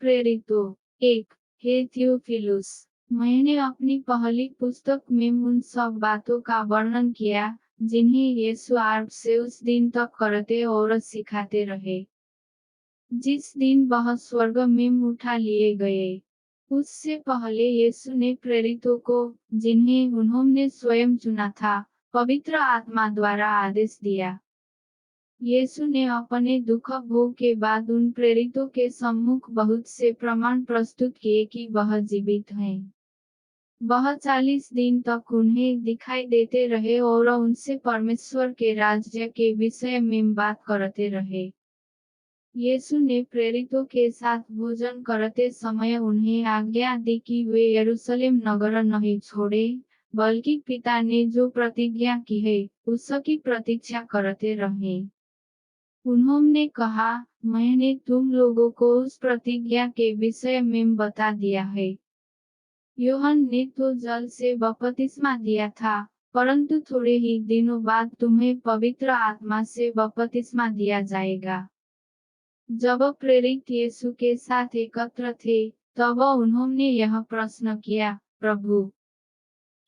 प्रेरितों 1। हे थियोफिलुस, मैंने अपनी पहली पुस्तक में उन सब बातों का वर्णन किया जिन्हें यीशु आरंभ से उस दिन तक करते और सिखाते रहे जिस दिन वह स्वर्ग में उठा लिए गए। उससे पहले यीशु ने प्रेरितों को, जिन्हें उन्होंने स्वयं चुना था, पवित्र आत्मा द्वारा आदेश दिया। यीशु ने अपने दुख भोग के बाद उन प्रेरितों के सम्मुख बहुत से प्रमाण प्रस्तुत किए कि वह जीवित हैं। वह 40 दिन तक उन्हें दिखाई देते रहे और उनसे परमेश्वर के राज्य के विषय में बात करते रहे। यीशु ने प्रेरितों के साथ भोजन करते समय उन्हें आज्ञा दी कि वे यरूशलेम नगर नहीं छोड़े, बल्कि पिता ने जो प्रतिज्ञा की है, उसकी प्रतीक्षा करते रहें। उन्होंने कहा, मैंने तुम लोगों को उस प्रतिज्ञा के विषय में बता दिया है। यूहन्ना ने तो जल से बपतिस्मा दिया था, परंतु थोड़े ही दिनों बाद तुम्हें पवित्र आत्मा से बपतिस्मा दिया जाएगा। जब प्रेरित यीशु के साथ एकत्र थे, तब उन्होंने यह प्रश्न किया, प्रभु,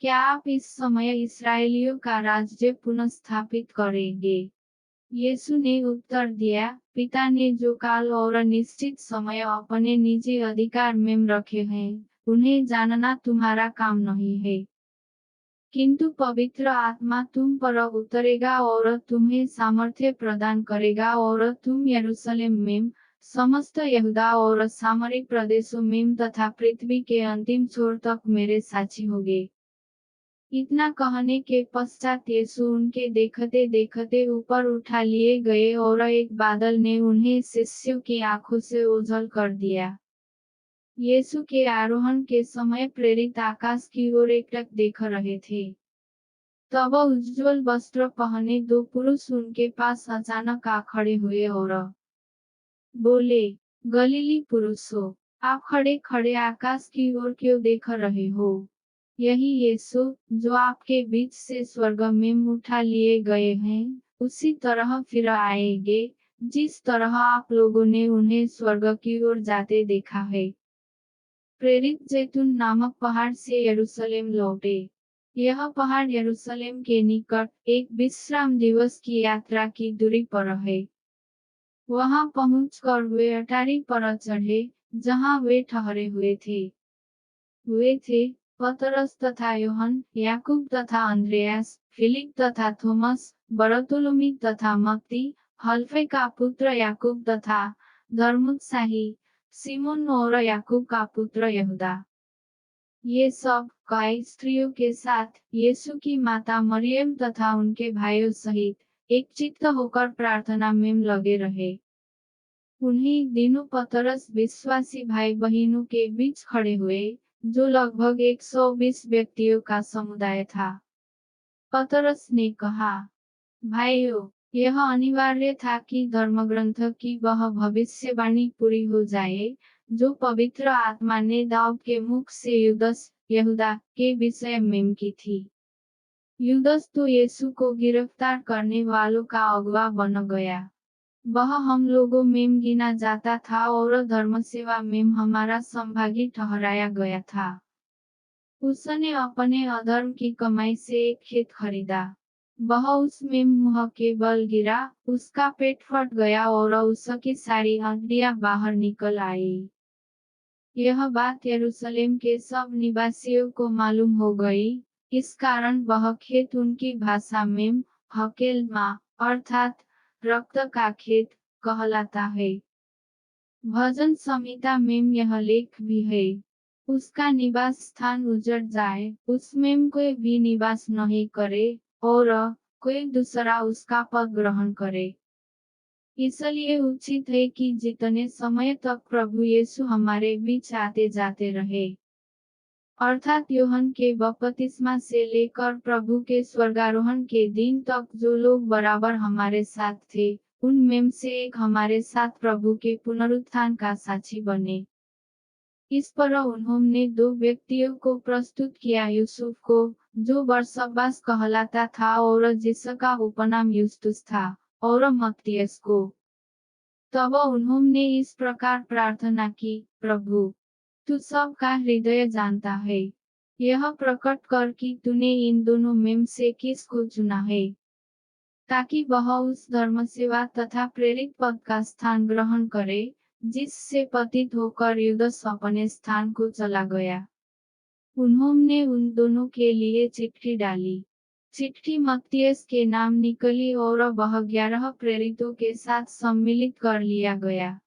क्या आप इस समय इस्राएलियों का राज्य पुनर्स्थापित करेंगे? यीशु ने उत्तर दिया, पिता ने जो काल और निश्चित समय अपने निजी अधिकार में रखे हैं, उन्हें जानना तुम्हारा काम नहीं है। किंतु पवित्र आत्मा तुम पर उतरेगा और तुम्हें सामर्थ्य प्रदान करेगा और तुम यरूशलेम में, समस्त यहूदा और सामरी प्रदेशों में तथा पृथ्वी के अंतिम छोर तक मेरे साक्षी होगे। इतना कहने के पश्चात यीशु उनके देखते देखते ऊपर उठा लिए गए और एक बादल ने उन्हें शिष्यों की आंखों से ओझल कर दिया। यीशु के आरोहण के समय प्रेरित आकाश की ओर एकटक देख रहे थे। तब उज्ज्वल वस्त्र पहने दो पुरुष उनके पास अचानक आ खड़े हुए और बोले, गलीली पुरुषों, आप खड़े खड़े आकाश की ओर क्यों देख रहे हो? यही यीशु, जो आपके बीच से स्वर्ग में उठा लिए गए हैं, उसी तरह फिर आएंगे, जिस तरह आप लोगों ने उन्हें स्वर्ग की ओर जाते देखा है। प्रेरित जैतून नामक पहाड़ से यरूशलेम लौटे। यह पहाड़ यरूशलेम के निकट एक विश्राम दिवस की यात्रा की दूरी पर है। वहां पहुंचकर वे अटारी पर चढ़े, जहां वे ठहरे हुए थे। वे थे पतरस तथा यूहन्ना, याकूब तथा अंद्रयास, फिलिप तथा थोमस, बरतुलमी तथा मत्ती, हल्फे का पुत्र याकूब तथा धर्मोत्साही सिमोन और याकूब का पुत्र यहूदा। ये सब कई स्त्रियों के साथ यीशु की माता मरियम तथा उनके भाइयों सहित एकचित्त होकर प्रार्थना में लगे रहे। उन्हीं दिनों पतरस विश्वासी भाई बहनों के बीच खड़े हुए, जो लगभग 120 व्यक्तियों का समुदाय था। पतरस ने कहा, भाइयों, यह अनिवार्य था कि धर्मग्रंथ की वह भविष्यवाणी पूरी हो जाए, जो पवित्र आत्मा ने दाऊद के मुख से यहूदा के विषय में की थी। यूदस तो यीशु को गिरफ्तार करने वालों का अगुवा बन गया। वह हम लोगों में गिना जाता था और धर्मसेवा में हमारा संभागी ठहराया गया था। उसने अपने अधर्म की कमाई से एक खेत खरीदा। वह उसमें मुंह के बल गिरा, उसका पेट फट गया और उसकी सारी हड्डियां बाहर निकल आई। यह बात यरूशलेम के सब निवासियों को मालूम हो गई, इस कारण वह खेत उनकी भाषा में हकेलमा, अर्थात रक्त का खेत, कहलाता है। भजन संहिता में यह लेख भी है, उसका निवास स्थान उजड़ जाए, उसमें कोई भी निवास नहीं करे, और कोई दूसरा उसका पद ग्रहण करे। इसलिए उचित है कि जितने समय तक प्रभु यीशु हमारे बीच आते जाते रहे, अर्थात यूहन्ना के बपतिस्मा से लेकर प्रभु के स्वर्गारोहण के दिन तक जो लोग बराबर हमारे साथ थे, उनमें से एक हमारे साथ प्रभु के पुनरुत्थान का साक्षी बने। इस पर उन्होंने दो व्यक्तियों को प्रस्तुत किया, यूसुफ को, जो बरसब्बास कहलाता था और जिसका उपनाम युस्तुस था, और मत्तियस को। तब उन्होंने इस प्रकार प्रार्थना की, प्रभु, तू सबका हृदय जानता है। यह प्रकट कर कि तूने इन दोनों में से किसको चुना है, ताकि वह उस धर्मसेवा तथा प्रेरित पद का स्थान ग्रहण करे, जिससे पतित होकर युदस अपने स्थान को चला गया। उन्होंने उन दोनों के लिए चिट्ठी डाली। चिट्ठी मत्तियस के नाम निकली और वह 11 प्रेरितों के साथ सम्मिलित कर लिया गया।